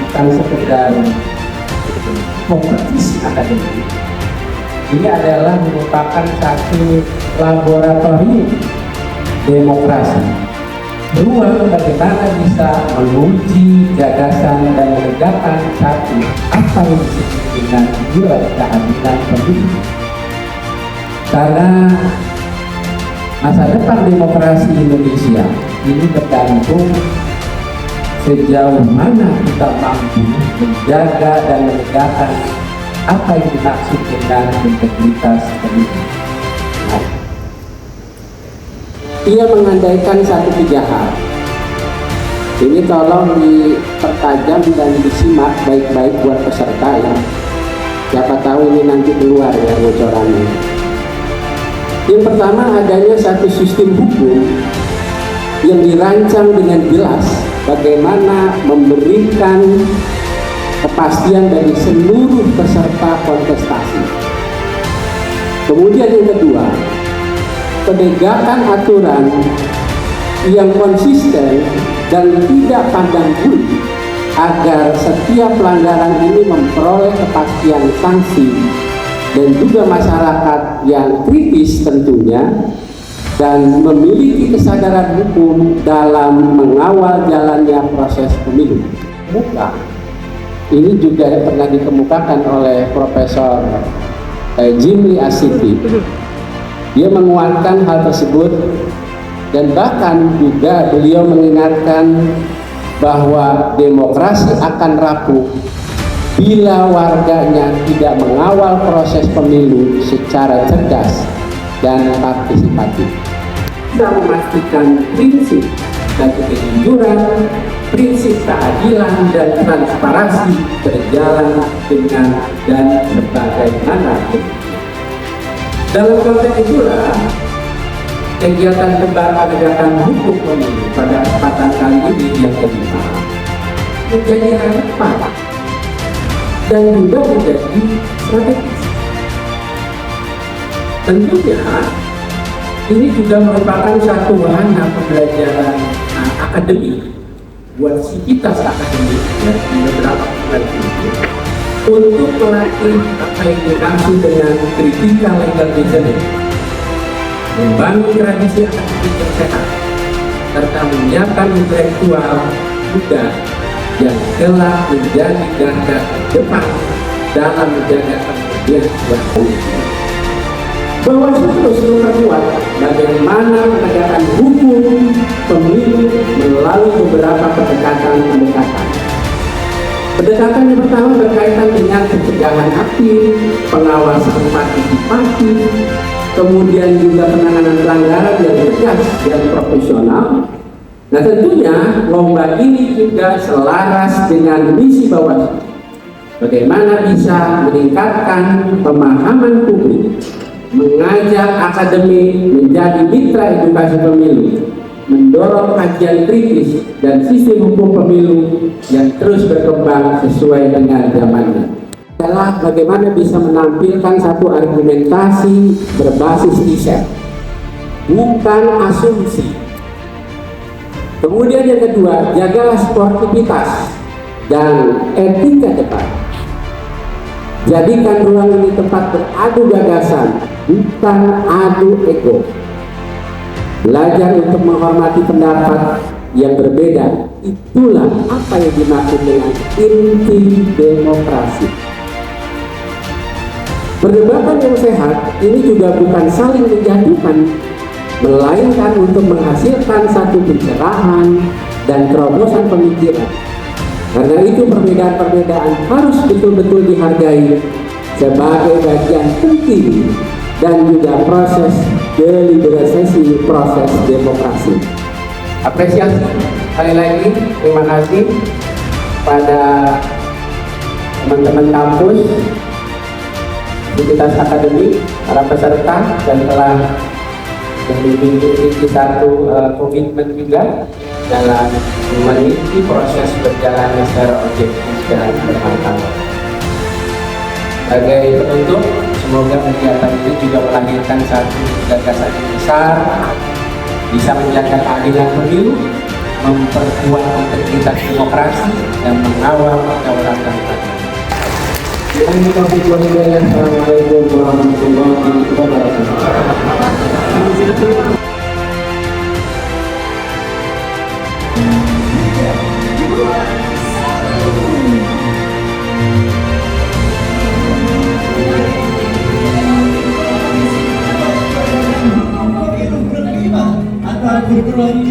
bukan sekedar kompetisi akademik. Ini adalah merupakan satu laboratorium demokrasi, ruang bagaimana bisa menguji gagasan dan menegakkan satu apa yang disebut dengan nilai keadilan pemilu. Karena masa depan demokrasi Indonesia ini tergantung sejauh mana kita mampu menjaga dan menegakkan apa yang dimaksud dengan integritas pemilu. Ia mengandaikan satu tiga hal. Ini tolong dipertajam dan disimak baik-baik buat peserta ya. Siapa tahu ini nanti keluar ya bocorannya. Yang pertama, adanya satu sistem hukum yang dirancang dengan jelas bagaimana memberikan kepastian bagi seluruh peserta kontestasi. Kemudian yang kedua, penegakan aturan yang konsisten dan tidak pandang bulu agar setiap pelanggaran ini memperoleh kepastian sanksi, dan juga masyarakat yang kritis tentunya dan memiliki kesadaran hukum dalam mengawal jalannya proses pemilu. Ini juga pernah dikemukakan oleh Profesor Jimli Asifi. Dia menguatkan hal tersebut dan bahkan juga beliau mengingatkan bahwa demokrasi akan rapuh bila warganya tidak mengawal proses pemilu secara cerdas dan partisipatif. Kita memastikan prinsip dan kejujuran, prinsip keadilan dan transparansi berjalan dengan dan sebagaimana. Dalam konteks itulah kegiatan kembar penegakan hukum pemilu pada kesempatan kali ini yang kelima menjadi relevan dan juga menjadi strategis. Tentunya ini juga merupakan satu wahana pembelajaran akademik buat sivitas akademik di beberapa bulan ini untuk melatih apa yang dimaksud dengan critical legal reasoning, membangun tradisi akademik yang sehat, serta menyiapkan intelektual muda yang kelak menjadi garda depan dalam menjaga kemudian bahwa terus memperkuat bagaimana penegakan hukum pemilu melalui beberapa pendekatan. Pendekatan yang pertama berkaitan dengan pencegahan aktif, pengawasan partisipatif, kemudian juga penanganan pelanggaran yang tegas dan profesional. Nah tentunya lomba ini juga selaras dengan misi Bawaslu, bagaimana bisa meningkatkan pemahaman publik, mengajak akademik menjadi mitra edukasi pemilu, mendorong kajian kritis dan sistem hukum pemilu yang terus berkembang sesuai dengan zamannya. Adalah bagaimana bisa menampilkan satu argumentasi berbasis riset, bukan asumsi. Kemudian yang kedua, jagalah sportivitas dan etika debat. Jadikan ruang ini tempat beradu gagasan, bukan adu ego. Belajar untuk menghormati pendapat yang berbeda, itulah apa yang dimaksud dengan inti demokrasi. Perdebatan yang sehat ini juga bukan saling menjatuhkan, melainkan untuk menghasilkan satu pencerahan dan terobosan pemikiran. Karena itu perbedaan-perbedaan harus betul-betul dihargai sebagai bagian penting dan juga proses deliberasi proses demokrasi. Apresiasi sekali lagi, terima kasih pada teman-teman kampus, Sivitas Akademik, para peserta, dan telah memiliki satu komitmen juga dalam meneliti proses berjalannya secara objektif dan bermartabat. Sebagai penutup, semoga kegiatan ini juga melahirkan satu gagasan yang besar, bisa menjaga keadilan pemilu, memperkuat integritas demokrasi dan mengawal kedaulatan rakyat. Assalamualaikum warahmatullahi wabarakatuh. Perguruan